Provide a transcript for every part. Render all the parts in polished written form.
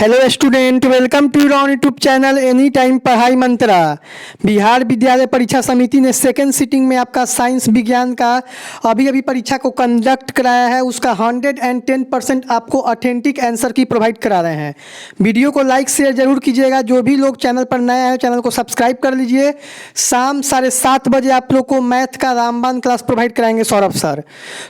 Hello student, welcome to your YouTube channel any time Padhai Mantra. Bihar विद्यालय परीक्षा समिति ने सेकेंड सिटिंग में आपका साइंस विज्ञान का अभी परीक्षा को कंडक्ट कराया है। उसका 110% आपको ऑथेंटिक आंसर की प्रोवाइड करा रहे हैं। वीडियो को लाइक शेयर जरूर कीजिएगा। जो भी लोग चैनल पर नए हैं चैनल को सब्सक्राइब कर लीजिए। शाम 7:30 बजे आप लोग को मैथ का रामबान क्लास प्रोवाइड कराएंगे सौरभ सर।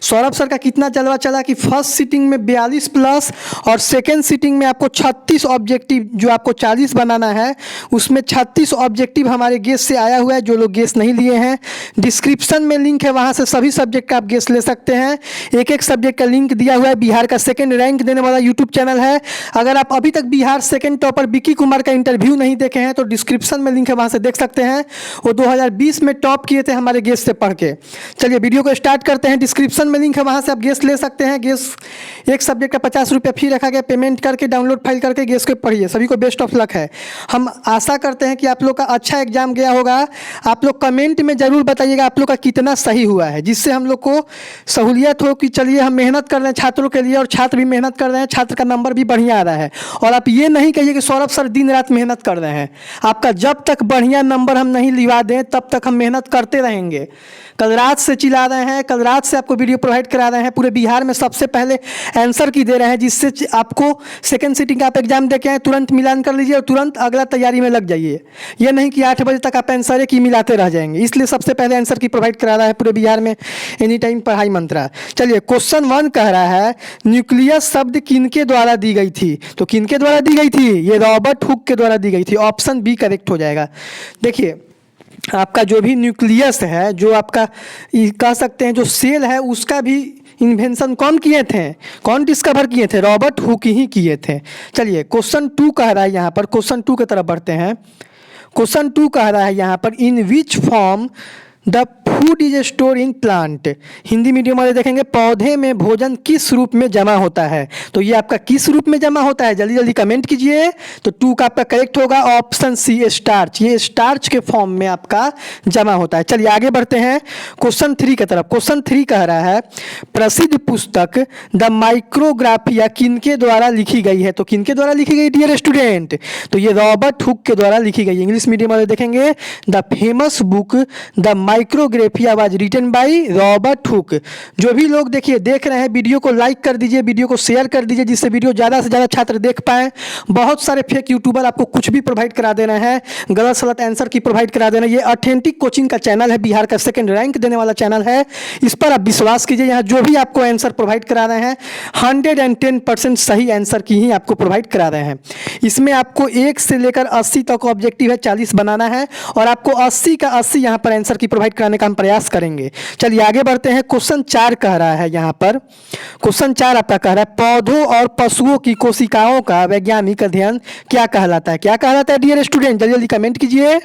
सौरभ सर का कितना जलवा चला कि फर्स्ट सिटिंग में 42 प्लस और सेकेंड सिटिंग में आपको 36 ऑब्जेक्टिव, जो आपको 40 बनाना है उसमें 36 ऑब्जेक्टिव हमारे गेस्ट से आया हुआ है। जो लोग गेस्ट नहीं लिए हैं डिस्क्रिप्शन में लिंक है, वहां से सभी सब्जेक्ट का आप गेस्ट ले सकते हैं। एक एक सब्जेक्ट का लिंक दिया हुआ है। बिहार का सेकंड रैंक देने वाला यूट्यूब चैनल है। अगर आप अभी तक बिहार सेकंड टॉपर विकी कुमार का इंटरव्यू नहीं देखे हैं तो डिस्क्रिप्शन में लिंक है, वहां से देख सकते हैं। वो 2020 में टॉप किए थे हमारे गेस्ट से पढ़ के। चलिए वीडियो को स्टार्ट करते हैं। डिस्क्रिप्शन में लिंक है, वहां से आप गेस्ट ले सकते हैं। गेस्ट एक सब्जेक्ट का 50 रुपये फी रखा गया। पेमेंट करके डाउनलोड फाइल करके गेस्ट को पढ़िए। सभी को बेस्ट ऑफ लक है। हम आशा करते हैं कि आप लोग का अच्छा एग्जाम गया होगा। आप लोग कमेंट में जरूर बताइएगा आप लोग का कितना सही हुआ है, जिससे हम लोग को सहूलियत हो कि चलिए हम मेहनत कर रहे हैं छात्रों के लिए और छात्र भी मेहनत कर रहे हैं, छात्र का नंबर भी बढ़िया आ रहा है। और आप ये नहीं कहिए कि सौरभ सर दिन रात मेहनत कर रहे हैं। आपका जब तक बढ़िया नंबर हम नहीं लिवा दें तब तक हम मेहनत करते रहेंगे। कल रात से चिल्ला रहे हैं, कल रात से आपको वीडियो प्रोवाइड करा रहे हैं। पूरे बिहार में सबसे पहले आंसर की दे रहे हैं, जिससे आपको सेकंड सिटिंग का आप एग्जाम दे के आए तुरंत मिलान कर लीजिए और तुरंत अगला तैयारी में लग जाइए। ये नहीं कि 8 बजे तक आप आंसर की मिलाते रह जाएंगे। इसलिए सबसे पहले आंसर की प्रोवाइड करा रहा है पूरे बिहार में एनी टाइम पढ़ाई मंत्रा। चलिए क्वेश्चन 1 कह रहा है न्यूक्लियस शब्द किनके द्वारा दी गई थी। तो किनके द्वारा दी गई थी? ये रॉबर्ट हुक के द्वारा दी गई थी। ऑप्शन बी करेक्ट हो जाएगा। देखिए आपका जो भी न्यूक्लियस है, जो आपका कह सकते हैं जो सेल है, उसका भी इन्वेंशन कौन किए थे, कौन डिस्कवर किए थे? रॉबर्ट हुक ही किए थे। चलिए क्वेश्चन 2 कह रहा है यहाँ पर, क्वेश्चन 2 की तरफ बढ़ते हैं। क्वेश्चन 2 कह रहा है यहाँ पर in which form the food is store in plant. Hindi medium वाले देखेंगे पौधे में भोजन किस रूप में जमा होता है। तो ये आपका किस रूप में जमा होता है, जल्दी जल्दी कमेंट कीजिए। तो 2 का आपका करेक्ट होगा ऑप्शन सी स्टार्च। ये स्टार्च के फॉर्म में आपका जमा होता है। चलिए आगे बढ़ते हैं क्वेश्चन 3 की तरफ। क्वेश्चन 3 कह रहा है प्रसिद्ध पुस्तक द माइक्रोग्राफिया किनके द्वारा लिखी गई है। तो किनके द्वारा लिखी गई डियर स्टूडेंट? तो ये रॉबर्ट हुक के द्वारा लिखी गई। इंग्लिश मीडियम वाले देखेंगे the famous book the Micrographia was written by Robert Hooke. जो भी लोग देखिए देख रहे हैं वीडियो को लाइक कर दीजिए, वीडियो को शेयर कर दीजिए, जिससे वीडियो ज़्यादा से ज़्यादा छात्र देख पाएँ। बहुत सारे फेक यूट्यूबर आपको कुछ भी प्रोवाइड करा दे रहे हैं, गलत सलत आंसर की प्रोवाइड करा दे रहे हैं। ये ऑथेंटिक कोचिंग का चैनल है, बिहार का सेकंड रैंक देने वाला चैनल है। इस पर आप विश्वास कीजिए। यहाँ जो भी आपको आंसर प्रोवाइड करा रहे हैं 110% सही आंसर की ही आपको प्रोवाइड करा रहे हैं। इसमें आपको 1 से लेकर 80 तक ऑब्जेक्टिव है, 40 बनाना है और आपको 80 का 80 यहाँ पर आंसर की प्रोवाइड कराने का हम प्रयास करेंगे। चलिए आगे बढ़ते हैं। क्वेश्चन 4 कह रहा है यहाँ पर, क्वेश्चन 4 आपका कह रहा है पौधों और पशुओं की कोशिकाओं का वैज्ञानिक अध्ययन क्या कहलाता है। क्या कहलाता है डियर स्टूडेंट? जल्दी जल्दी कमेंट कीजिए।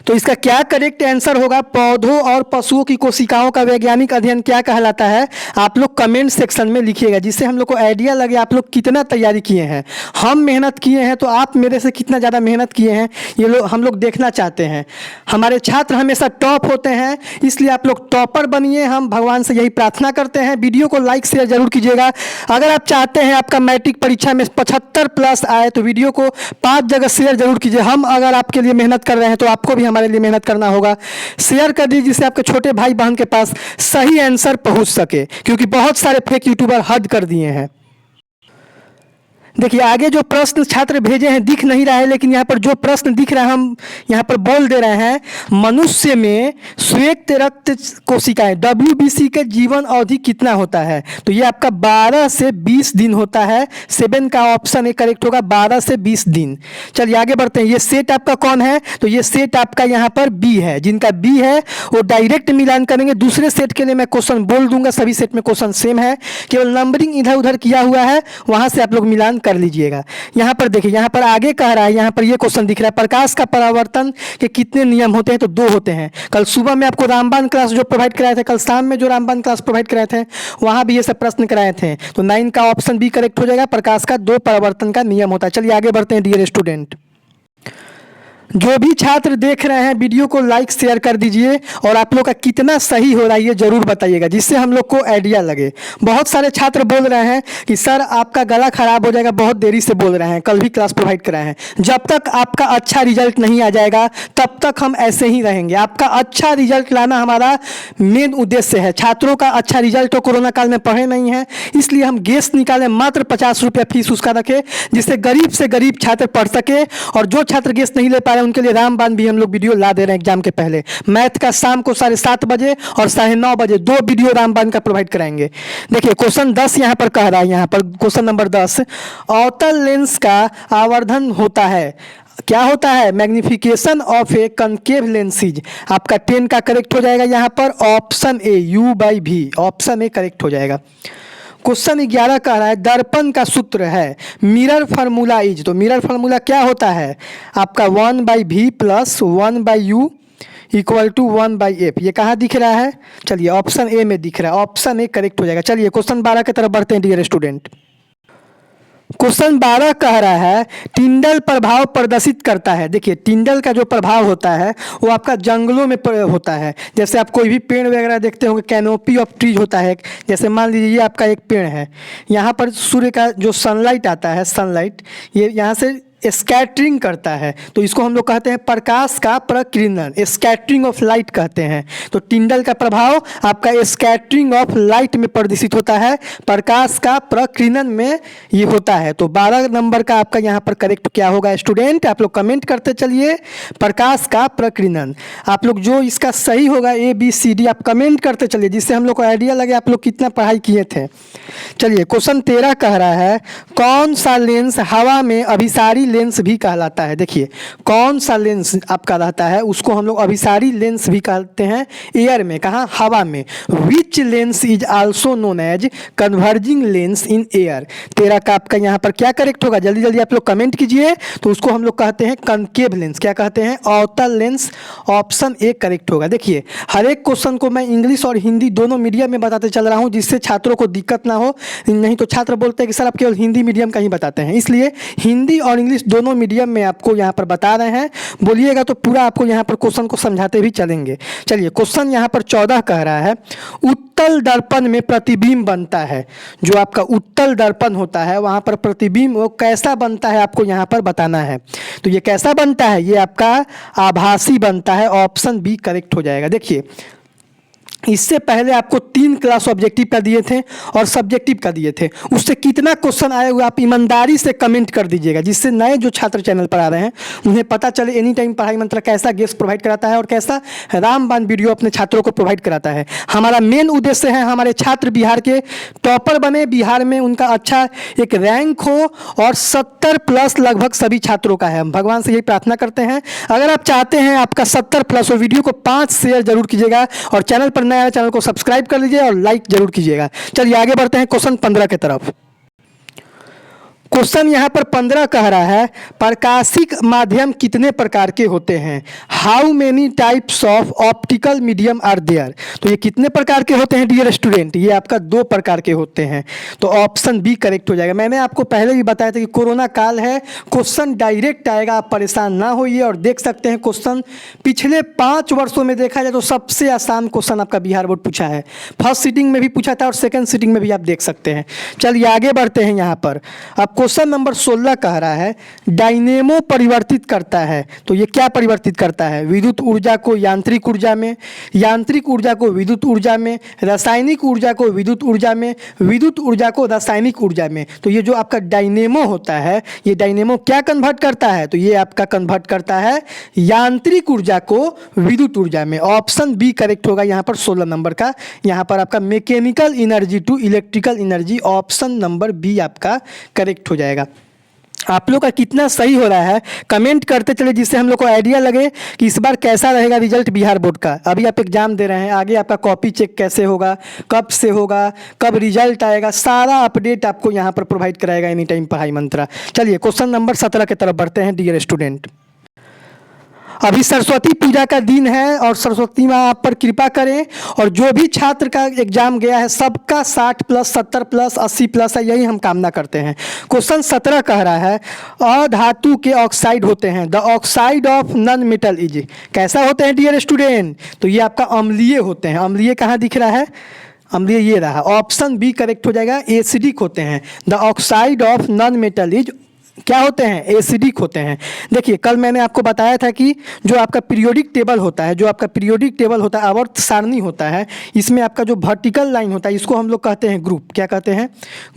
तो इसका क्या करेक्ट आंसर होगा? पौधों और पशुओं की कोशिकाओं का वैज्ञानिक अध्ययन क्या कहलाता है? आप लोग कमेंट सेक्शन में लिखिएगा, जिससे हम लोग को आइडिया लगे आप लोग कितना तैयारी किए हैं। हम मेहनत किए हैं तो आप मेरे से कितना ज़्यादा मेहनत किए हैं ये लोग हम लोग देखना चाहते हैं। हमारे छात्र हमेशा टॉप होते हैं, इसलिए आप लोग टॉपर बनिए। हम भगवान से यही प्रार्थना करते हैं। वीडियो को लाइक शेयर जरूर कीजिएगा। अगर आप चाहते हैं आपका मैट्रिक परीक्षा में 75 प्लस आए तो वीडियो को 5 जगह शेयर जरूर कीजिए। हम अगर आपके लिए मेहनत कर रहे हैं तो आपको भी हमारे लिए मेहनत करना होगा। शेयर कर दीजिए जिससे आपके छोटे भाई बहन के पास सही आंसर पहुंच सके, क्योंकि बहुत सारे फेक यूट्यूबर हद कर दिए हैं। देखिए आगे जो प्रश्न छात्र भेजे हैं दिख नहीं रहा है, लेकिन यहाँ पर जो प्रश्न दिख रहा है हम यहाँ पर बोल दे रहे हैं। मनुष्य में श्वेत रक्त कोशिकाएं WBC के जीवन अवधि कितना होता है? तो ये आपका 12 से 20 दिन होता है। 7 का ऑप्शन ए करेक्ट होगा, 12 से 20 दिन। चलिए आगे बढ़ते हैं। ये सेट आपका कौन है? तो ये सेट आपका यहाँ पर बी है। जिनका बी है वो डायरेक्ट मिलान करेंगे। दूसरे सेट के लिए मैं क्वेश्चन बोल दूंगा, सभी सेट में क्वेश्चन सेम है, केवल नंबरिंग इधर उधर किया हुआ है, वहां से आप लोग मिलान कर लीजिएगा। यहाँ पर देखिए, यहाँ पर आगे कह रहा है, यहाँ पर ये क्वेश्चन दिख रहा है प्रकाश का परावर्तन के कितने नियम होते हैं? तो 2 होते हैं। कल सुबह में आपको रामबान क्लास जो प्रोवाइड कराए थे, कल शाम में जो रामबान क्लास प्रोवाइड कराए थे वहां भी ये सब प्रश्न कराए थे। तो 9 का ऑप्शन बी करेक्ट हो जाएगा। प्रकाश का 2 परावर्तन का नियम होता है। चलिए आगे बढ़ते हैं डियर स्टूडेंट। जो भी छात्र देख रहे हैं वीडियो को लाइक शेयर कर दीजिए और आप लोग का कितना सही हो रहा है ये जरूर बताइएगा, जिससे हम लोग को आइडिया लगे। बहुत सारे छात्र बोल रहे हैं कि सर आपका गला खराब हो जाएगा, बहुत देरी से बोल रहे हैं, कल भी क्लास प्रोवाइड कराए हैं। जब तक आपका अच्छा रिजल्ट नहीं आ जाएगा तब तक हम ऐसे ही रहेंगे। आपका अच्छा रिजल्ट लाना हमारा मेन उद्देश्य है। छात्रों का अच्छा रिजल्ट तो कोरोना काल में पढ़े नहीं है, इसलिए हम गेस्ट निकालें, मात्र 50 रुपया फीस उसका रखें, जिससे गरीब से गरीब छात्र पढ़ सके। और जो छात्र गेस्ट नहीं ले पा रहे हैं उनके लिए रामबाण भी हम लोग वीडियो ला दे रहे हैं एग्जाम के पहले। मैथ का शाम को 7:30 बजे और 9:30 बजे 2 वीडियो रामबाण का प्रोवाइड कराएंगे। देखिए क्वेश्चन 10 यहाँ पर कह रहा है, यहाँ पर क्वेश्चन नंबर 10, अवतल लेंस का आवर्धन होता है, क्या होता है? Magnification of a concave lenses. आपका 10 का करेक्ट हो जाएगा यहाँ पर option A U/V, option A correct हो जाएगा। क्वेश्चन 11 कह रहा है दर्पण का सूत्र है मिरर फार्मूला इज, तो मिरर फार्मूला क्या होता है आपका 1/V plus 1/U equal to 1/F। ये कहाँ दिख रहा है? चलिए ऑप्शन ए में दिख रहा है, ऑप्शन ए करेक्ट हो जाएगा। चलिए क्वेश्चन 12 की तरफ बढ़ते हैं डियर स्टूडेंट। क्वेश्चन 12 कह रहा है टिंडल प्रभाव प्रदर्शित करता है। देखिए टिंडल का जो प्रभाव होता है वो आपका जंगलों में होता है। जैसे आप कोई भी पेड़ वगैरह देखते होंगे, कैनोपी ऑफ ट्रीज होता है। जैसे मान लीजिए ये आपका एक पेड़ है, यहाँ पर सूर्य का जो सनलाइट आता है, सनलाइट ये यहाँ से स्कैटरिंग करता है, तो इसको हम लोग कहते हैं प्रकाश का प्रकीर्णन, स्कैटरिंग ऑफ लाइट कहते हैं। तो टिंडल का प्रभाव आपका स्कैटरिंग ऑफ लाइट में प्रदर्शित होता है, प्रकाश का प्रकीर्णन में ये होता है। तो 12 नंबर का आपका यहाँ पर करेक्ट क्या होगा स्टूडेंट? आप लोग कमेंट करते चलिए, प्रकाश का प्रकीर्णन। आप लोग जो इसका सही होगा ABCD आप कमेंट करते चलिए, जिससे हम लोग को आइडिया लगे आप लोग कितना पढ़ाई किए थे। चलिए क्वेश्चन 13 कह रहा है कौन सा लेंस हवा में अभिसारी लेंस भी कहलाता है। देखिए कौन सा लेंस आपका रहता है उसको हम लोग अभिसारी लेंस भी कहते हैं एयर में, कहाँ? हवा में। Which lens is also known as converging lens in air. 13 का आपका यहाँ पर क्या करेक्ट होगा? जल्दी जल्दी आप लोग कमेंट कीजिए। तो उसको हम लोग कहते हैं कनकेव लेंस। क्या कहते हैं? अवतल लेंस। ऑप्शन ए करेक्ट होगा। देखिए हर एक क्वेश्चन को मैं इंग्लिश और हिंदी दोनों मीडियम में बताते चल रहा हूँ, जिससे छात्रों को दिक्कत ना हो। नहीं तो छात्र बोलते हैं कि सर आप केवल हिंदी मीडियम का ही बताते हैं, इसलिए हिंदी और इंग्लिश दोनों मीडियम में आपको यहाँ पर बता रहे हैं। बोलिएगा तो पूरा आपको यहाँ पर क्वेश्चन को समझाते भी चलेंगे। चलिए क्वेश्चन यहाँ पर 14 कह रहा है उत्तल दर्पण में प्रतिबिंब बनता है। जो आपका उत्तल दर्पण होता है वहाँ पर प्रतिबिंब वो कैसा बनता है आपको यहाँ पर बताना है। तो ये कैसा बनता है? ये आपका आभासी बनता है। ऑप्शन बी करेक्ट हो जाएगा। देखिए इससे पहले आपको 3 क्लास ऑब्जेक्टिव का दिए थे और सब्जेक्टिव का दिए थे, उससे कितना क्वेश्चन आए हुए आप ईमानदारी से कमेंट कर दीजिएगा, जिससे नए जो छात्र चैनल पर आ रहे हैं उन्हें पता चले एनी टाइम पढ़ाई मंत्र कैसा गेस्ट प्रोवाइड कराता है और कैसा रामबाण वीडियो अपने छात्रों को प्रोवाइड कराता है। हमारा मेन उद्देश्य है हमारे छात्र बिहार के टॉपर बने, बिहार में उनका अच्छा एक रैंक हो और 70+ लगभग सभी छात्रों का है। हम भगवान से यही प्रार्थना करते हैं। अगर आप चाहते हैं आपका 70+ हो, वीडियो को 5 शेयर जरूर कीजिएगा और चैनल पर नया चैनल को सब्सक्राइब कर लीजिए और लाइक जरूर कीजिएगा। चलिए आगे बढ़ते हैं क्वेश्चन 15 की तरफ। क्वेश्चन यहाँ पर 15 कह रहा है प्रकाशिक माध्यम कितने प्रकार के होते हैं? How many types of optical medium are there. तो ये कितने प्रकार के होते हैं डियर स्टूडेंट? ये आपका 2 प्रकार के होते हैं। तो ऑप्शन बी करेक्ट हो जाएगा। मैंने आपको पहले भी बताया था कि कोरोना काल है, क्वेश्चन डायरेक्ट आएगा, आप परेशान ना होइए। और देख सकते हैं क्वेश्चन पिछले 5 वर्षों में देखा जाए तो सबसे आसान क्वेश्चन आपका बिहार बोर्ड पूछा है। फर्स्ट सीटिंग में भी पूछा था और सेकेंड सीटिंग में भी आप देख सकते हैं। चलिए आगे बढ़ते हैं। यहाँ पर अब क्वेश्चन नंबर 16 कह रहा है डायनेमो परिवर्तित करता है। तो ये क्या परिवर्तित करता है? विद्युत ऊर्जा को यांत्रिक ऊर्जा में, यांत्रिक ऊर्जा को विद्युत ऊर्जा में, रासायनिक ऊर्जा को विद्युत ऊर्जा में, विद्युत ऊर्जा को रासायनिक ऊर्जा में। तो ये जो आपका डायनेमो होता है, ये डायनेमो क्या कन्वर्ट करता है? तो ये आपका कन्वर्ट करता है यांत्रिक ऊर्जा को विद्युत ऊर्जा में। ऑप्शन बी करेक्ट होगा यहाँ पर 16 नंबर का। यहाँ पर आपका mechanical energy to electrical energy, option number B आपका करेक्ट हो जाएगा। आप लोग का कितना सही हो रहा है कमेंट करते चले, जिससे हम लोग को आइडिया लगे कि इस बार कैसा रहेगा रिजल्ट बिहार बोर्ड का। अभी आप एग्जाम दे रहे हैं, आगे आपका कॉपी चेक कैसे होगा, कब से होगा, कब रिजल्ट आएगा, सारा अपडेट आपको यहाँ पर प्रोवाइड कराएगा एनी टाइम पढ़ाई मंत्रा। चलिए क्वेश्चन नंबर 17 की तरफ बढ़ते हैं डियर स्टूडेंट। अभी सरस्वती पूजा का दिन है और सरस्वती माँ आप पर कृपा करें। और जो भी छात्र का एग्जाम गया है सबका 60+ 70+ 80+ है, यही हम कामना करते हैं। क्वेश्चन 17 कह रहा है अधातु के ऑक्साइड होते हैं, the oxide of non metal is, कैसा होते हैं डियर स्टूडेंट? तो ये आपका अम्लीय होते हैं। अम्लीय कहाँ दिख रहा है? अम्लीय ये रहा, ऑप्शन बी करेक्ट हो जाएगा। एसिडिक होते हैं, the oxide of non metal is क्या होते हैं? एसिडिक होते हैं। देखिए कल मैंने आपको बताया था कि जो आपका पीरियोडिक टेबल होता है, जो आपका पीरियोडिक टेबल होता है, आवर्त सारणी होता है, इसमें आपका जो वर्टिकल लाइन होता है इसको हम लोग कहते हैं ग्रुप। क्या कहते हैं?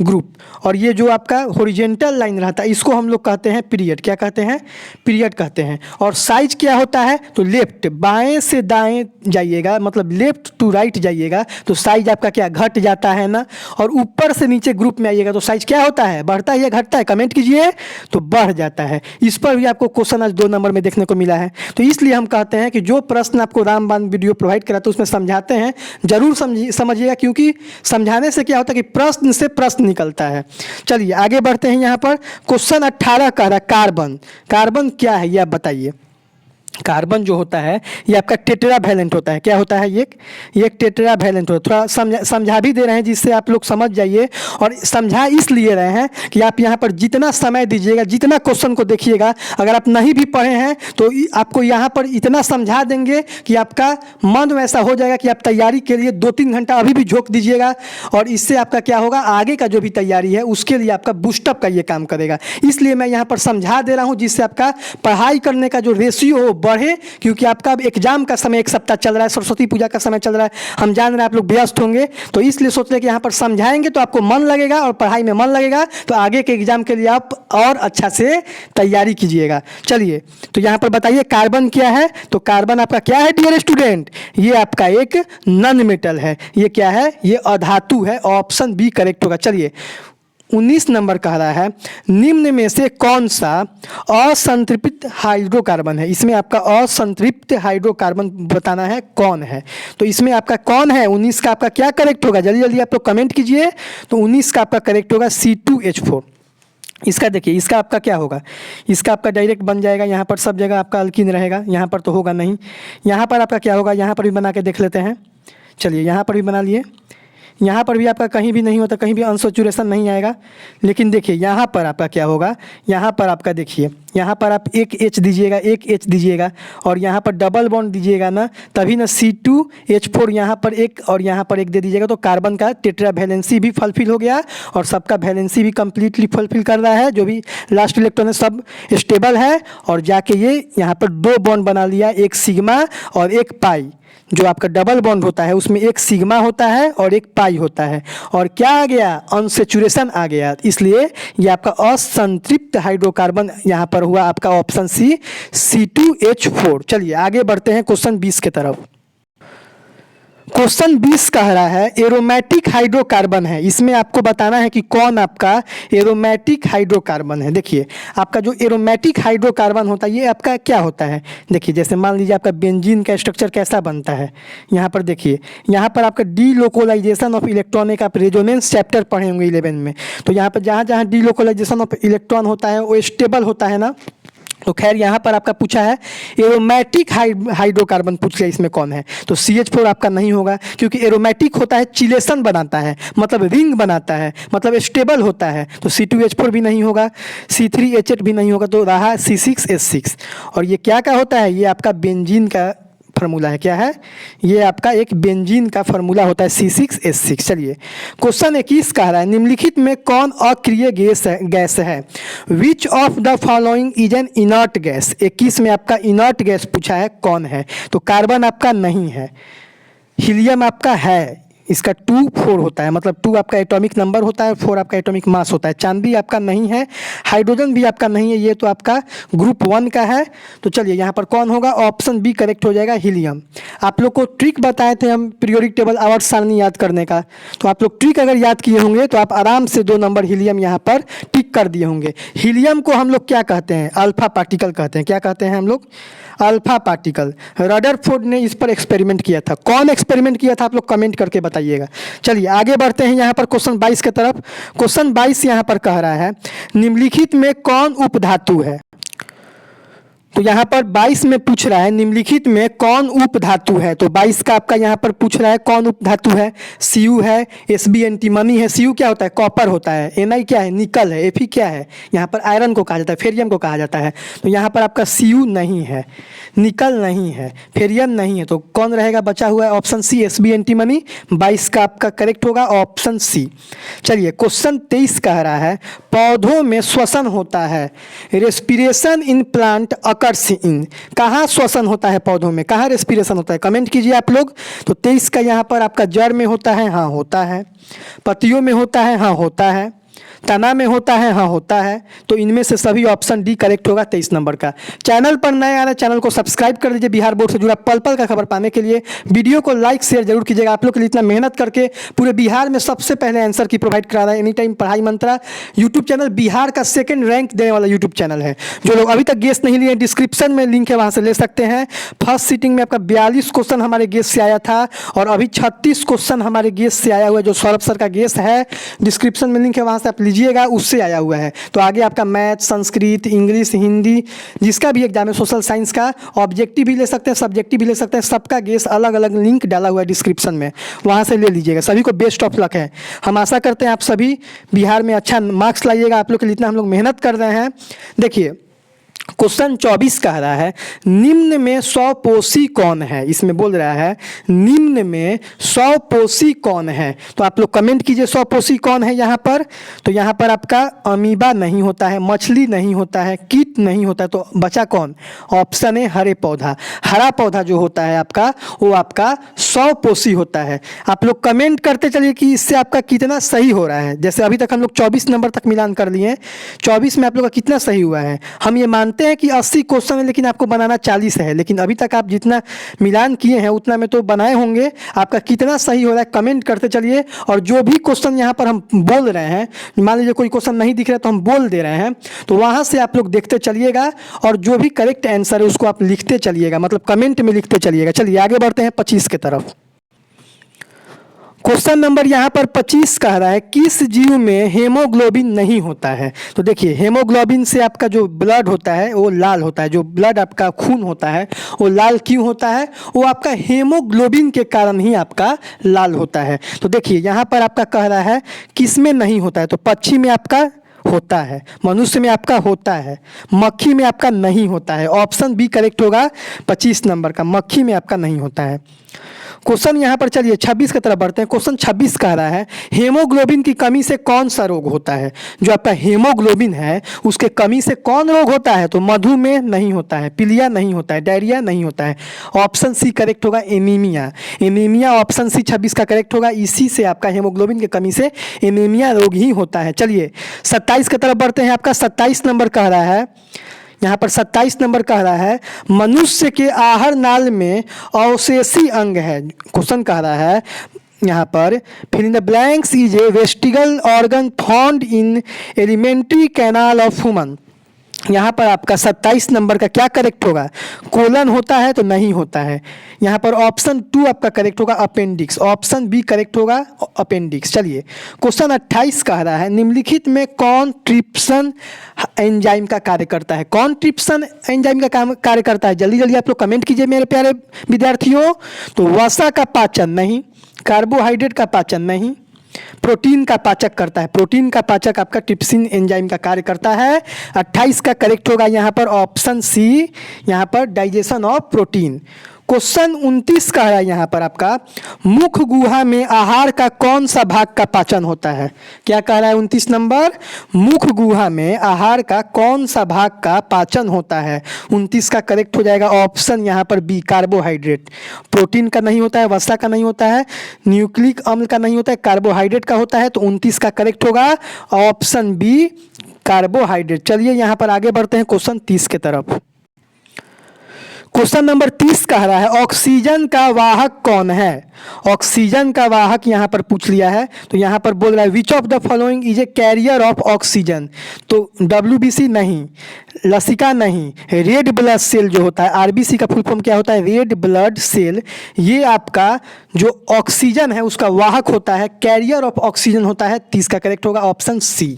ग्रुप। और ये जो आपका हॉरिजॉन्टल लाइन रहता है इसको हम लोग कहते हैं पीरियड। क्या कहते हैं? पीरियड कहते हैं। और साइज क्या होता है? तो लेफ्ट, बाएं से दाएं जाइएगा, मतलब लेफ्ट टू राइट जाइएगा तो साइज आपका क्या घट जाता है ना। और ऊपर से नीचे ग्रुप में आइएगा तो साइज क्या होता है? बढ़ता है या घटता है? कमेंट कीजिए। तो बढ़ जाता है। इस पर भी आपको क्वेश्चन आज 2 नंबर में देखने को मिला है। तो इसलिए हम कहते हैं कि जो प्रश्न आपको रामबाण वीडियो प्रोवाइड कराते हैं उसमें समझाते हैं, जरूर समझिएगा, क्योंकि समझाने से क्या होता है कि प्रश्न से प्रश्न निकलता है। चलिए आगे बढ़ते हैं। यहाँ पर क्वेश्चन 18 कह रहा है कार्बन। कार्बन क्या है ये आप बताइए। कार्बन जो होता है ये आपका टेट्रावैलेंट होता है। क्या होता है? ये एक टेट्रावैलेंट होता है। थोड़ा समझा भी दे रहे हैं जिससे आप लोग समझ जाइए। और समझा इसलिए रहे हैं कि आप यहाँ पर जितना समय दीजिएगा, जितना क्वेश्चन को देखिएगा, अगर आप नहीं भी पढ़े हैं तो आपको यहाँ पर इतना समझा देंगे कि आपका मन वैसा हो जाएगा कि आप तैयारी के लिए 2-3 घंटा अभी भी झोंक दीजिएगा। और इससे आपका क्या होगा, आगे का जो भी तैयारी है उसके लिए आपका बूस्टअप का ये काम करेगा। इसलिए मैं यहाँ पर समझा दे रहा हूँ जिससे आपका पढ़ाई करने का जो रेशियो हो बढ़े, क्योंकि आपका अब एग्जाम का समय 1 सप्ताह चल रहा है, सरस्वती पूजा का समय चल रहा है। हम जान रहे हैं आप लोग व्यस्त होंगे, तो इसलिए सोच रहे कि यहाँ पर समझाएंगे तो आपको मन लगेगा और पढ़ाई में मन लगेगा, तो आगे के एग्जाम के लिए आप और अच्छा से तैयारी कीजिएगा। चलिए तो यहाँ पर बताइए कार्बन क्या है। तो कार्बन आपका क्या है डियर स्टूडेंट? ये आपका एक नॉन मेटल है। ये क्या है? ये अधातु है। ऑप्शन बी करेक्ट होगा। चलिए 19 नंबर कह रहा है निम्न में से कौन सा असंतृप्त हाइड्रोकार्बन है। इसमें आपका असंतृप्त हाइड्रोकार्बन बताना है कौन है। तो इसमें आपका कौन है? 19 का आपका क्या करेक्ट होगा? जल्दी जल्दी आप लोग कमेंट कीजिए। तो 19 का आपका करेक्ट होगा C2H4। इसका देखिए, इसका आपका क्या होगा? इसका आपका डायरेक्ट बन जाएगा। यहाँ पर सब जगह आपका अल्कीन रहेगा, यहाँ पर तो होगा नहीं। यहाँ पर आपका क्या होगा? यहाँ पर भी बना के देख लेते हैं। चलिए यहाँ पर भी बना लिए। यहाँ पर भी आपका कहीं भी नहीं होता, कहीं भी अनसैचुरेशन नहीं आएगा। लेकिन देखिए यहाँ पर आपका क्या होगा? यहाँ पर आपका देखिए, यहाँ पर आप एक H दीजिएगा, एक H दीजिएगा और यहाँ पर डबल बॉन्ड दीजिएगा ना, तभी ना C2H4 यहाँ पर एक और यहाँ पर एक दे दीजिएगा। तो कार्बन का टेट्रा वैलेंसी भी फुलफिल हो गया और सबका वैलेंसी भी कंप्लीटली फुलफिल कर रहा है। जो भी लास्ट इलेक्ट्रॉन है सब स्टेबल है और जाके ये यहाँ पर 2 बॉन्ड बना लिया, एक सिग्मा और एक पाई। जो आपका डबल बॉन्ड होता है उसमें एक सिग्मा होता है और एक पाई होता है। और क्या आ गया? अनसैचुरेशन आ गया। इसलिए ये आपका असंतृप्त हाइड्रोकार्बन यहाँ पर हुआ आपका ऑप्शन सी C2H4। चलिए आगे बढ़ते हैं क्वेश्चन 20 के तरफ। क्वेश्चन 20 कह रहा है एरोमेटिक हाइड्रोकार्बन है। इसमें आपको बताना है कि कौन आपका एरोमेटिक हाइड्रोकार्बन है। देखिए आपका जो एरोमेटिक हाइड्रोकार्बन होता है ये आपका क्या होता है? देखिए जैसे मान लीजिए आपका बेंजीन का स्ट्रक्चर कैसा बनता है। यहाँ पर देखिए, यहाँ पर आपका डीलोकोलाइजेशन ऑफ इलेक्ट्रॉन एक आप रेजोनेंस चैप्टर पढ़े होंगे 11 में। तो यहाँ पर जहाँ जहाँ डीलोकोलाइजेशन ऑफ इलेक्ट्रॉन होता है वो स्टेबल होता है ना। तो खैर यहाँ पर आपका पूछा है एरोमेटिक हाइड्रोकार्बन पूछ लिया, इसमें कौन है? तो CH4 आपका नहीं होगा, क्योंकि एरोमेटिक होता है चिलेशन बनाता है, मतलब रिंग बनाता है, मतलब स्टेबल होता है। तो C2H4 भी नहीं होगा, C3H8 भी नहीं होगा। तो रहा C6H6। और ये क्या का होता है? ये आपका बेंजीन का फार्मूला है। क्या है? ये आपका एक बेंजीन का फार्मूला होता है C6H6। चलिए क्वेश्चन 21 कह रहा है निम्नलिखित में कौन अक्रिय गैस है? Which of the following is an inert gas. 21 में आपका इनर्ट गैस पूछा है, कौन है? तो कार्बन आपका नहीं है, हीलियम आपका है। इसका 2-4 होता है, मतलब 2 आपका एटॉमिक नंबर होता है, 4 आपका एटॉमिक मास होता है। चांदी आपका नहीं है, हाइड्रोजन भी आपका नहीं है, ये तो आपका ग्रुप 1 का है। तो चलिए यहाँ पर कौन होगा? ऑप्शन बी करेक्ट हो जाएगा, हीलियम। आप लोग को ट्रिक बताए थे हम पीरियोडिक टेबल आवर्त सारणी याद करने का, तो आप लोग ट्रिक अगर याद किए होंगे तो आप आराम से 2 नंबर हीलियम यहाँ पर टिक कर दिए होंगे। हीलियम को हम लोग क्या कहते हैं? अल्फा पार्टिकल कहते हैं। क्या कहते हैं हम लोग? Alpha particle. रदरफोर्ड ने इस पर एक्सपेरिमेंट किया था। कौन एक्सपेरिमेंट किया था? आप लोग कमेंट करके बताइएगा। चलिए आगे बढ़ते हैं यहाँ पर क्वेश्चन 22 के तरफ। क्वेश्चन 22 यहाँ पर कह रहा है निम्नलिखित में कौन उपधातु है? तो यहाँ पर 22 में पूछ रहा है निम्नलिखित में कौन उप धातु है। तो 22 का आपका यहाँ पर पूछ रहा है कौन उप धातु है। Cu है, Sb एंटीमनी है। Cu क्या होता है? कॉपर होता है। Ni क्या है? निकल है। Fe क्या है? यहाँ पर आयरन को कहा जाता है, फेरियम को कहा जाता है। तो यहाँ पर आपका Cu नहीं है, निकल नहीं है, फेरियम नहीं है। तो कौन रहेगा बचा हुआ है? Option C, Sb antimony. 22 का आपका करेक्ट होगा ऑप्शन सी। चलिए क्वेश्चन 23 कह रहा है पौधों में श्वसन होता है। Respiration in plant occurs in. कहाँ श्वसन होता है पौधों में? कहाँ रेस्पिरेशन होता है? कमेंट कीजिए आप लोग। तो 23 का यहाँ पर आपका जड़ में होता है, हाँ होता है। पत्तियों में होता है, हाँ होता है। तना में होता है, हाँ होता है। तो इनमें से सभी ऑप्शन डी करेक्ट होगा 23 नंबर का। चैनल पर नए आ रहे चैनल को सब्सक्राइब कर लीजिए। बिहार बोर्ड से जुड़ा पल पल का खबर पाने के लिए वीडियो को लाइक शेयर जरूर कीजिएगा। आप लोग के लिए इतना मेहनत करके पूरे बिहार में सबसे पहले आंसर की प्रोवाइड करा रहा है एनी टाइम पढ़ाई मंत्रा यूट्यूब चैनल। बिहार का सेकंड रैंक देने वाला यूट्यूब चैनल है। जो लोग अभी तक गेस्ट नहीं लिए, डिस्क्रिप्शन में लिंक है, वहाँ से ले सकते हैं। फर्स्ट सीटिंग में आपका 42 क्वेश्चन हमारे गेस्ट से आया था और अभी 36 क्वेश्चन हमारे गेस्ट से आया हुआ है। जो सौरभ सर का गेस्ट है, डिस्क्रिप्शन में लिंक है, वहाँ से आप लीजिएगा, उससे आया हुआ है। तो आगे आपका मैथ, संस्कृत, इंग्लिश, हिंदी, जिसका भी एग्जाम है, सोशल साइंस का ऑब्जेक्टिव भी ले सकते हैं, सब्जेक्टिव भी ले सकते हैं। सबका गेस अलग अलग लिंक डाला हुआ है डिस्क्रिप्शन में, वहाँ से ले लीजिएगा। सभी को बेस्ट ऑफ लक है। हम आशा करते हैं आप सभी बिहार में अच्छा मार्क्स लाइएगा। आप लोग के लिए इतना हम लोग मेहनत कर रहे हैं। देखिए क्वेश्चन 24 कह रहा है निम्न में स्वपोषी कौन है। इसमें बोल रहा है निम्न में स्वपोषी कौन है। तो आप लोग कमेंट कीजिए स्वपोषी कौन है यहाँ पर। तो यहाँ पर आपका अमीबा नहीं होता है, मछली नहीं होता है, कीट नहीं होता है। तो बचा कौन? ऑप्शन है हरे पौधा। हरा पौधा जो होता है आपका वो आपका स्वपोषी होता है। आप लोग कमेंट करते चलिए कि इससे आपका कितना सही हो रहा है। जैसे अभी तक हम लोग 24 नंबर तक मिलान कर लिए, 24 में आप लोग का कितना सही हुआ है। हम ये मानते हैं कि 80 क्वेश्चन है लेकिन आपको बनाना 40 है, लेकिन अभी तक आप जितना मिलान किए हैं उतना में तो बनाए होंगे। आपका कितना सही हो रहा है कमेंट करते चलिए। और जो भी क्वेश्चन यहाँ पर हम बोल रहे हैं, मान लीजिए कोई क्वेश्चन नहीं दिख रहा है तो हम बोल दे रहे हैं, तो वहाँ से आप लोग देखते चलिएगा और जो भी करेक्ट आंसर है उसको आप लिखते चलिएगा, मतलब कमेंट में लिखते चलिएगा। चलिए आगे बढ़ते हैं 25 की तरफ। क्वेश्चन नंबर यहाँ पर 25 कह रहा है किस जीव में हेमोग्लोबिन नहीं होता है। तो देखिए हेमोग्लोबिन से आपका जो ब्लड होता है वो लाल होता है। जो ब्लड आपका खून होता है वो लाल क्यों होता है? वो आपका हेमोग्लोबिन के कारण ही आपका लाल होता है। तो देखिए यहाँ पर आपका कह रहा है किस में नहीं होता है। तो पक्षी में आपका होता है, मनुष्य में आपका होता है, मक्खी में आपका नहीं होता है। ऑप्शन बी करेक्ट होगा 25 नंबर का, मक्खी में आपका नहीं होता है। क्वेश्चन यहाँ पर चलिए 26 की तरफ बढ़ते हैं। क्वेश्चन 26 कह रहा है हेमोग्लोबिन की कमी से कौन सा रोग होता है। जो आपका हेमोग्लोबिन है उसके कमी से कौन रोग होता है। तो मधुमेह नहीं होता है, पीलिया नहीं होता है, डायरिया नहीं होता है। ऑप्शन सी करेक्ट होगा एनीमिया। एनीमिया ऑप्शन सी 26 का करेक्ट होगा। इसी से आपका हेमोग्लोबिन की कमी से एनीमिया रोग ही होता है। चलिए 27 की तरफ बढ़ते हैं। आपका 27 नंबर कह रहा है, यहाँ पर 27 नंबर कह रहा है मनुष्य के आहार नाल में अवशेषी अंग है। क्वेश्चन कह रहा है यहाँ पर fill in the blanks is a vestigial organ found in alimentary canal of human. यहाँ पर आपका 27 नंबर का क्या करेक्ट होगा? कोलन होता है तो नहीं होता है। यहाँ पर ऑप्शन 2 आपका करेक्ट होगा अपेंडिक्स। ऑप्शन बी करेक्ट होगा अपेंडिक्स। चलिए क्वेश्चन 28 कह रहा है निम्नलिखित में कौन ट्रिप्सन एंजाइम का कार्य करता है। कौन ट्रिप्सन एंजाइम का काम कार्य करता है? जल्दी जल्दी आप लोग कमेंट कीजिए मेरे प्यारे विद्यार्थियों। तो वसा का पाचन नहीं, कार्बोहाइड्रेट का पाचन नहीं, प्रोटीन का पाचक करता है। प्रोटीन का पाचक आपका ट्रिप्सिन एंजाइम का कार्य करता है। 28 का करेक्ट होगा यहाँ पर ऑप्शन सी, यहाँ पर डाइजेशन ऑफ प्रोटीन। क्वेश्चन 29 का है यहाँ पर आपका मुख गुहा में आहार का कौन सा भाग का पाचन होता है। क्या कह रहा है 29 नंबर? मुख गुहा में आहार का कौन सा भाग का पाचन होता है। 29 का करेक्ट हो जाएगा ऑप्शन यहाँ पर बी कार्बोहाइड्रेट। प्रोटीन का नहीं होता है, वसा का नहीं होता है, न्यूक्लिक अम्ल का नहीं होता है, कार्बोहाइड्रेट का होता है। तो 29 का करेक्ट होगा ऑप्शन बी कार्बोहाइड्रेट। चलिए यहाँ पर आगे बढ़ते हैं क्वेश्चन 30 की तरफ। क्वेश्चन नंबर 30 कह रहा है ऑक्सीजन का वाहक कौन है। ऑक्सीजन का वाहक यहाँ पर पूछ लिया है। तो यहाँ पर बोल रहा है which of the following is a carrier of oxygen. तो WBC नहीं, लसिका नहीं, रेड ब्लड सेल जो होता है, RBC का फुल फॉर्म क्या होता है? Red blood cell. ये आपका जो ऑक्सीजन है उसका वाहक होता है, कैरियर ऑफ ऑक्सीजन होता है। 30 का करेक्ट होगा ऑप्शन सी।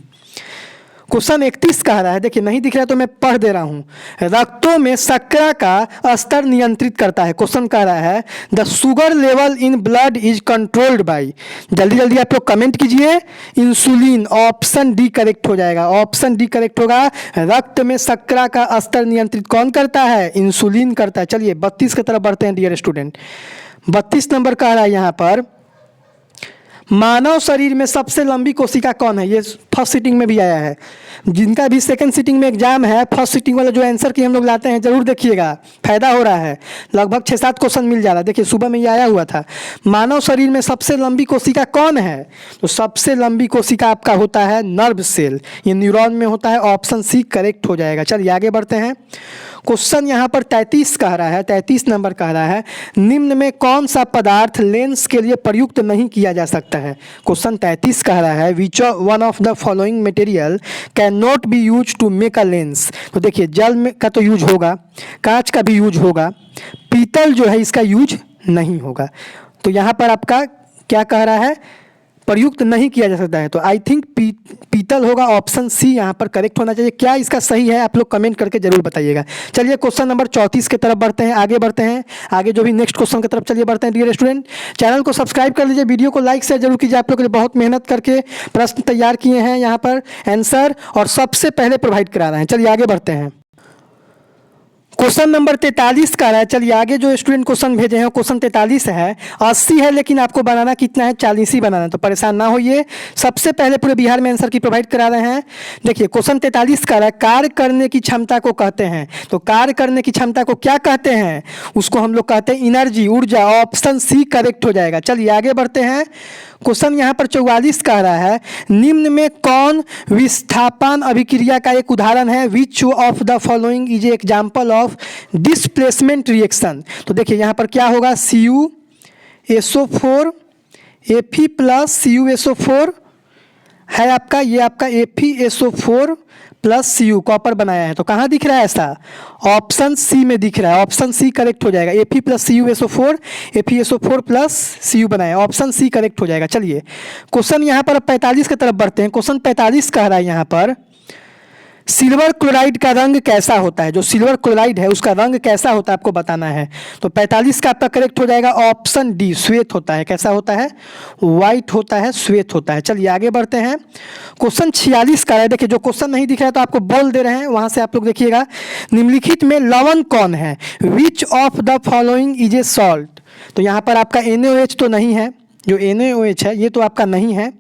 क्वेश्चन 31 कह रहा है, देखिए नहीं दिख रहा है तो मैं पढ़ दे रहा हूँ। रक्तों में शर्करा का स्तर नियंत्रित करता है। क्वेश्चन कह रहा है the sugar level in blood is controlled by, जल्दी जल्दी आप लोग कमेंट कीजिए, इंसुलिन। ऑप्शन डी करेक्ट हो जाएगा, ऑप्शन डी करेक्ट होगा। रक्त में शर्करा का स्तर नियंत्रित कौन करता है? इंसुलिन करता है। चलिए 32 की तरफ बढ़ते हैं डियर स्टूडेंट। 32 नंबर कह रहा है यहाँ पर, मानव शरीर में सबसे लंबी कोशिका कौन है? ये फर्स्ट सीटिंग में भी आया है, जिनका भी सेकंड सीटिंग में एग्जाम है, फर्स्ट सीटिंग वाला जो आंसर की हम लोग लाते हैं जरूर देखिएगा, फायदा हो रहा है। लगभग 6-7 क्वेश्चन मिल जा रहा है। देखिए सुबह में ये आया हुआ था, मानव शरीर में सबसे लंबी कोशिका कौन है? तो सबसे लंबी कोशिका आपका होता है नर्व सेल, ये न्यूरॉन में होता है। ऑप्शन सी करेक्ट हो जाएगा। चलिए आगे बढ़ते हैं। क्वेश्चन यहाँ पर 33 कह रहा है, 33 नंबर कह रहा है, निम्न में कौन सा पदार्थ लेंस के लिए प्रयुक्त नहीं किया जा सकता है? क्वेश्चन 33 कह रहा है which one of the following material can not be use to make a lens. तो देखिए जल में का तो यूज होगा, कांच का भी यूज होगा, पीतल जो है इसका यूज नहीं होगा। तो यहाँ पर आपका क्या कह रहा है? प्रयुक्त नहीं किया जा सकता है। तो आई थिंक पीतल होगा। ऑप्शन सी यहाँ पर करेक्ट होना चाहिए। क्या इसका सही है आप लोग कमेंट करके जरूर बताइएगा। चलिए क्वेश्चन नंबर 34 की तरफ बढ़ते हैं, आगे बढ़ते हैं। आगे जो भी नेक्स्ट क्वेश्चन की तरफ चलिए बढ़ते हैं डियर स्टूडेंट। चैनल को सब्सक्राइब कर लीजिए, वीडियो को लाइक शेयर जरूर कीजिए। आप लोग के लिए बहुत मेहनत करके प्रश्न तैयार किए हैं यहाँ पर आंसर, और सबसे पहले प्रोवाइड करा रहे हैं। चलिए आगे बढ़ते हैं। क्वेश्चन नंबर 43 का है। चलिए आगे जो स्टूडेंट क्वेश्चन भेजे हैं क्वेश्चन 43 है। 80 है लेकिन आपको बनाना कितना है? 40 ही बनाना है, तो परेशान ना होइए। सबसे पहले पूरे बिहार में आंसर की प्रोवाइड करा रहे हैं। देखिए क्वेश्चन 43 का है, कार्य करने की क्षमता को कहते हैं। तो कार्य करने की क्षमता को क्या कहते हैं? उसको हम लोग कहते हैं एनर्जी, ऊर्जा। ऑप्शन सी करेक्ट हो जाएगा। चलिए आगे बढ़ते हैं। क्वेश्चन यहाँ पर 44 कह रहा है, निम्न में कौन विस्थापन अभिक्रिया का एक उदाहरण है? Which of the following is example of displacement reaction. तो देखिए यहाँ पर क्या होगा? CuSO4 Fe प्लस CuSO4 है आपका, ये आपका FeSO4 प्लस Cu कॉपर बनाया है। तो कहाँ दिख रहा है ऐसा? ऑप्शन सी में दिख रहा है। ऑप्शन सी करेक्ट हो जाएगा। Fe plus CuSO4 FeSO4 plus Cu बनाया है, ऑप्शन सी करेक्ट हो जाएगा। चलिए क्वेश्चन यहाँ पर 45 की तरफ बढ़ते हैं। क्वेश्चन 45 कह रहा है यहाँ पर, सिल्वर क्लोराइड का रंग कैसा होता है? जो सिल्वर क्लोराइड है उसका रंग कैसा होता है आपको बताना है। तो 45 का आपका करेक्ट हो जाएगा। ऑप्शन डी श्वेत होता है। कैसा होता है? वाइट होता है, श्वेत होता है। चलिए आगे बढ़ते हैं। क्वेश्चन 46 का है। देखिए जो क्वेश्चन नहीं दिख रहा है तो आपको बोल दे रहे हैं, वहां से आप लोग देखिएगा। निम्नलिखित में लवण कौन है? Which of the following is a salt. तो यहाँ पर आपका NaOH तो नहीं है, जो NaOH है ये तो आपका नहीं है,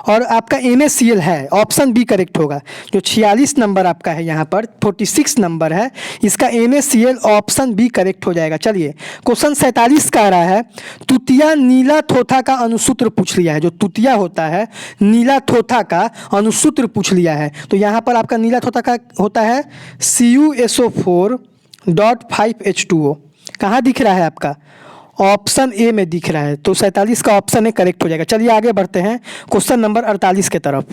और आपका NaCl है। ऑप्शन बी करेक्ट होगा। जो 46 नंबर आपका है यहाँ पर 46 नंबर है, इसका NaCl ऑप्शन बी करेक्ट हो जाएगा। चलिए क्वेश्चन 47 का आ रहा है, तुतिया नीला थोथा का अनुसूत्र पूछ लिया है। जो तुतिया होता है नीला थोथा का अनुसूत्र पूछ लिया है। तो यहाँ पर आपका नीला थोथा का होता है CuSO4.5H2O। कहाँ दिख रहा है आपका? ऑप्शन ए में दिख रहा है। तो 47 का ऑप्शन ए करेक्ट हो जाएगा। चलिए आगे बढ़ते हैं क्वेश्चन नंबर 48 के तरफ।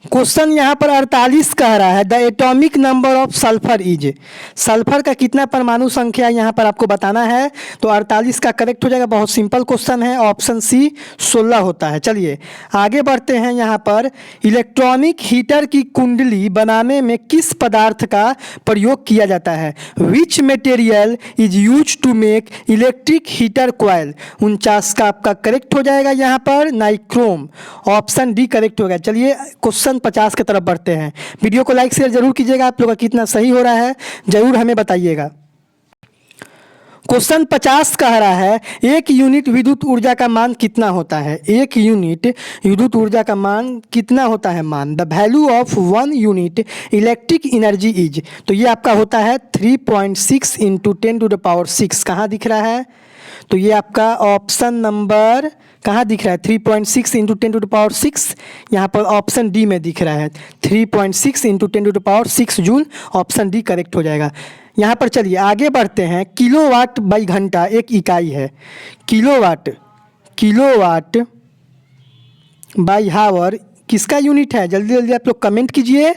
क्वेश्चन यहाँ पर 48 कह रहा है, the atomic number of sulphur is. Sulphur का कितना परमाणु संख्या यहाँ पर आपको बताना है। तो 48 का करेक्ट हो जाएगा। बहुत सिंपल क्वेश्चन है, ऑप्शन सी 16 होता है। चलिए आगे बढ़ते हैं। यहाँ पर इलेक्ट्रॉनिक हीटर की कुंडली बनाने में किस पदार्थ का प्रयोग किया जाता है? Which material is use to make electric heater coil. 49 का आपका करेक्ट हो जाएगा यहाँ पर नाइक्रोम। ऑप्शन डी करेक्ट होगा। चलिए क्वेश्चन 50 की तरफ बढ़ते हैं। वीडियो को लाइक शेयर जरूर कीजिएगा। आप लोग का कितना सही हो रहा है जरूर हमें बताइएगा। क्वेश्चन 50 कह रहा है, एक यूनिट विद्युत ऊर्जा का मान कितना होता है? एक यूनिट विद्युत ऊर्जा का मान कितना होता है? मान the value of 1 unit electric energy is. तो ये आपका होता है 3.6 इंटू 10⁶। कहाँ दिख रहा है? तो ये आपका ऑप्शन नंबर कहाँ दिख रहा है? 3.6 इंटू 10⁶। यहाँ पर ऑप्शन डी में दिख रहा है 3.6 into 10⁶ joule. Option D correct हो जाएगा। यहाँ पर चलिए आगे बढ़ते हैं। किलोवाट बाई घंटा एक इकाई है। किलोवाट बाई हावर किसका यूनिट है? जल्दी जल्दी आप लोग कमेंट कीजिए।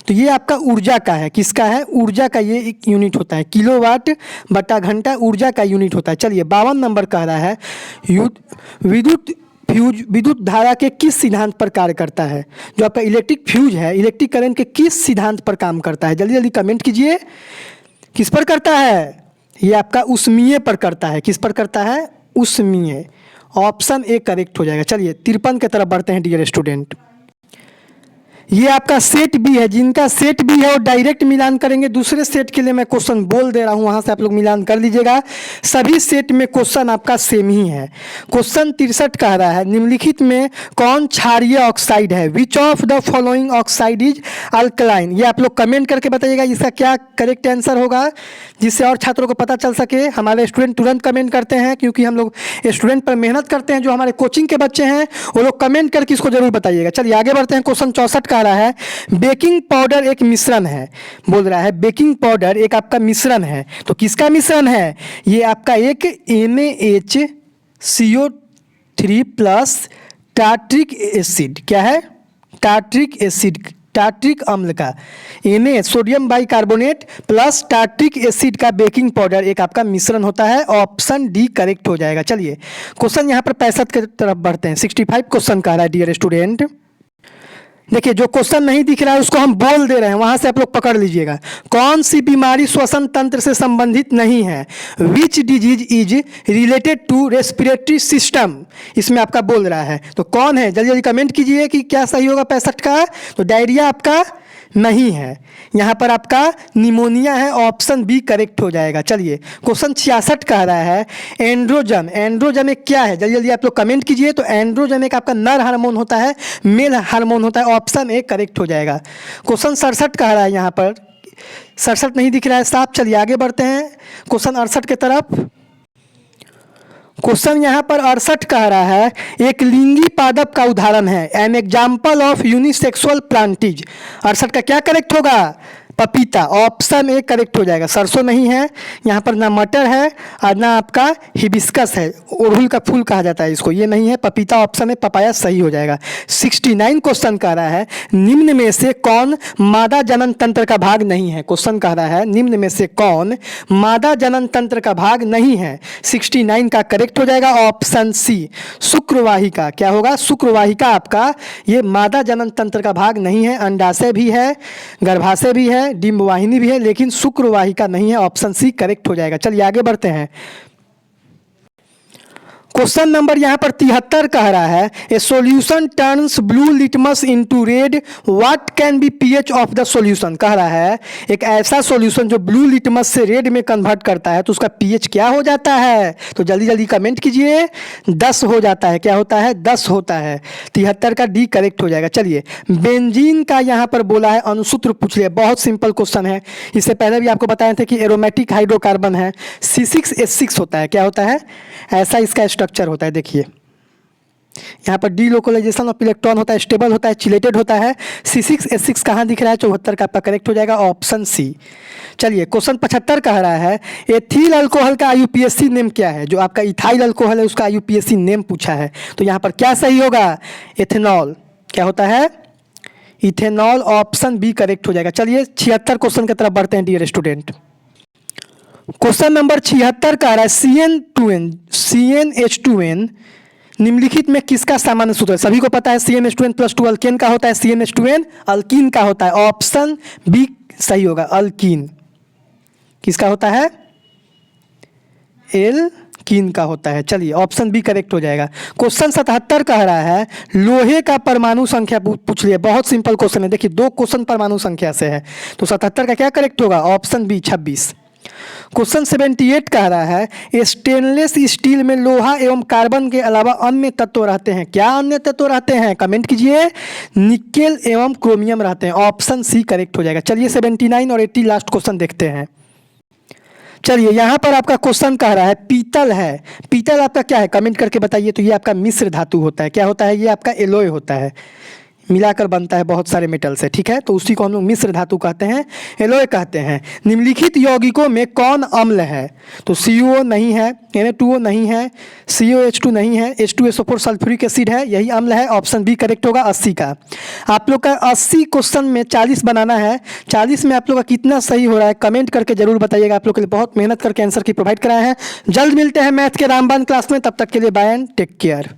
तो ये आपका ऊर्जा का है। किसका है? ऊर्जा का ये एक यूनिट होता है। किलोवाट बटा घंटा ऊर्जा का यूनिट होता है। चलिए 52 नंबर कह रहा है, विद्युत फ्यूज विद्युत धारा के किस सिद्धांत पर कार्य करता है? जो आपका इलेक्ट्रिक फ्यूज है, इलेक्ट्रिक करंट के किस सिद्धांत पर काम करता है? जल्दी जल्दी कमेंट कीजिए। किस पर करता है? ये आपका ऊष्मीय पर करता है। किस पर करता है? ऊष्मीय। ऑप्शन ए करेक्ट हो जाएगा। चलिए 53 की तरफ बढ़ते हैं डियर स्टूडेंट। ये आपका सेट बी है, जिनका सेट बी है वो डायरेक्ट मिलान करेंगे। दूसरे सेट के लिए मैं क्वेश्चन बोल दे रहा हूँ, वहाँ से आप लोग मिलान कर लीजिएगा। सभी सेट में क्वेश्चन आपका सेम ही है। क्वेश्चन 63 कह रहा है निम्नलिखित में कौन क्षारीय ऑक्साइड है? Which of the following oxide is alkaline? ये आप लोग कमेंट करके बताइएगा इसका क्या करेक्ट आंसर होगा, जिससे और छात्रों को पता चल सके। हमारे स्टूडेंट तुरंत कमेंट करते हैं, क्योंकि हम लोग स्टूडेंट पर मेहनत करते हैं। जो हमारे कोचिंग के बच्चे हैं वो लोग कमेंट करके इसको जरूर बताइएगा। चलिए आगे बढ़ते हैं। क्वेश्चन 64 का रहा है बेकिंग पाउडर एक मिश्रण है। बोल रहा है बेकिंग पाउडर एक आपका मिश्रण है, तो किसका मिश्रण है? ये आपका एक NaHCO3 प्लस टार्ट्रिक एसिड, क्या है? टार्ट्रिक एसिड, टार्ट्रिक अम्ल का Na sodium bicarbonate plus tartaric acid का बेकिंग पाउडर एक आपका मिश्रण होता है। ऑप्शन डी करेक्ट हो जाएगा। चलिए क्वेश्चन यहाँ पर 65 की तरफ बढ़ते हैं। 65 क्वेश्चन कह रहा है डियर स्टूडेंट। देखिए जो क्वेश्चन नहीं दिख रहा है उसको हम बोल दे रहे हैं, वहां से आप लोग पकड़ लीजिएगा। कौन सी बीमारी श्वसन तंत्र से संबंधित नहीं है? Which disease is related to respiratory system? इसमें आपका बोल रहा है, तो कौन है? जल्दी जल्दी कमेंट कीजिए कि क्या सही होगा 65 का। तो डायरिया आपका नहीं है, यहाँ पर आपका निमोनिया है। ऑप्शन बी करेक्ट हो जाएगा। चलिए क्वेश्चन 66 कह रहा है एंड्रोजन, एंड्रोजन एक क्या है? जल्दी जल्दी आप लोग कमेंट कीजिए। तो एंड्रोजन एक आपका नर हार्मोन होता है, मेल हार्मोन होता है। ऑप्शन ए करेक्ट हो जाएगा। क्वेश्चन 67 कह रहा है, यहाँ पर 67 नहीं दिख रहा है साफ। चलिए आगे बढ़ते हैं क्वेश्चन 68 की तरफ। क्वेश्चन यहाँ पर 68 कह रहा है एक लिंगी पादप का उदाहरण है एन एग्जाम्पल ऑफ यूनिसेक्सुअल प्लांटिज। 68 का क्या करेक्ट होगा? पपीता। ऑप्शन ए करेक्ट हो जाएगा। सरसों नहीं है यहाँ पर, ना मटर है और ना आपका हिबिस्कस है, अड़हुल का फूल कहा जाता है इसको, ये नहीं है। पपीता ऑप्शन है, पपाया सही हो जाएगा। 69 क्वेश्चन कह रहा है निम्न में से कौन मादा जनन तंत्र का भाग नहीं है? क्वेश्चन कह रहा है निम्न में से कौन मादा जनन तंत्र का भाग नहीं है? 69 का करेक्ट हो जाएगा। ऑप्शन सी शुक्रवाहिका। क्या होगा? शुक्रवाहिका आपका ये मादा जनन तंत्र का भाग नहीं है। अंडाशय भी है, गर्भाशय भी है, डिंबवाहिनी भी है, लेकिन शुक्रवाहिका नहीं है। ऑप्शन सी करेक्ट हो जाएगा। चलिए आगे बढ़ते हैं। क्वेश्चन नंबर यहाँ पर 73 कह रहा है ए solution turns blue litmus into red, what can be pH of the solution? कह रहा है एक ऐसा सॉल्यूशन जो ब्लू लिटमस से रेड में कन्वर्ट करता है, तो उसका पीएच क्या हो जाता है? तो जल्दी जल्दी कमेंट कीजिए। 10 हो जाता है। क्या होता है? 10 होता है। 73 का डी करेक्ट हो जाएगा। चलिए बेंजीन का यहाँ पर बोला है अनुसूत्र पूछ लिया। बहुत सिंपल क्वेश्चन है, इससे पहले भी आपको बताए थे कि एरोमेटिक हाइड्रोकार्बन है, C6H6 होता है। क्या होता है? ऐसा इसका स्ट्रक्चर होता है। देखिए यहाँ पर डी लोकलाइजेशन ऑफ इलेक्ट्रॉन होता है, स्टेबल होता है, चिलेटेड होता है। C6H6 कहाँ दिख रहा है? 74 का आपका करेक्ट हो जाएगा। Option C. चलिए क्वेश्चन 75 कह रहा है एथिल अल्कोहल का IUPAC नेम क्या है? जो आपका इथाइल अल्कोहल है उसका IUPAC नेम पूछा है, तो यहाँ पर क्या सही होगा? एथेनॉल। क्या होता है? इथेनॉल। ऑप्शन बी करेक्ट हो जाएगा। चलिए 76 क्वेश्चन की तरफ बढ़ते हैं डियर स्टूडेंट। क्वेश्चन नंबर 76 का रहा है CnH2n निम्नलिखित में किसका सामान्य सूत्र है? सभी को पता है CnH2n प्लस 2 अल्केन का होता है, CnH2n अल्कीन का होता है। ऑप्शन बी सही होगा, अल्कीन। किसका होता है? एल्कीन का होता है। चलिए ऑप्शन बी करेक्ट हो जाएगा। क्वेश्चन 77 कह रहा है लोहे का परमाणु संख्या पूछ लिया। बहुत सिंपल क्वेश्चन है। देखिए 2 क्वेश्चन परमाणु संख्या से है, तो 77 का क्या करेक्ट होगा? Option B 26। क्वेश्चन 78 कह रहा है स्टेनलेस स्टील में लोहा एवं कार्बन के अलावा अन्य तत्व रहते हैं। क्या अन्य तत्व रहते हैं? कमेंट कीजिए। निकेल एवं क्रोमियम रहते हैं। ऑप्शन सी करेक्ट हो जाएगा। चलिए 79 और 80 लास्ट क्वेश्चन देखते हैं। चलिए यहाँ पर आपका क्वेश्चन कह रहा है पीतल है। पीतल आपका क्या है? कमेंट करके बताइए। तो ये आपका मिश्र धातु होता है। क्या होता है? ये आपका एलोय होता है, मिलाकर बनता है बहुत सारे मेटल से, ठीक है। तो उसी को हम लोग मिश्र धातु कहते हैं, एलोय कहते हैं। निम्नलिखित यौगिकों में कौन अम्ल है? तो CO नहीं है, Na2O नहीं है, COH2 नहीं है, H2SO4 सल्फ्यूरिक एसिड है, यही अम्ल है। ऑप्शन बी करेक्ट होगा 80 का। आप लोग का 80 क्वेश्चन में 40 बनाना है। 40 में आप लोग का कितना सही हो रहा है कमेंट करके जरूर बताइएगा। आप लोग के लिए बहुत मेहनत करके आंसर की प्रोवाइड कराए हैं। जल्द मिलते हैं मैथ के रामबान क्लास में, तब तक के लिए बाय एंड टेक केयर।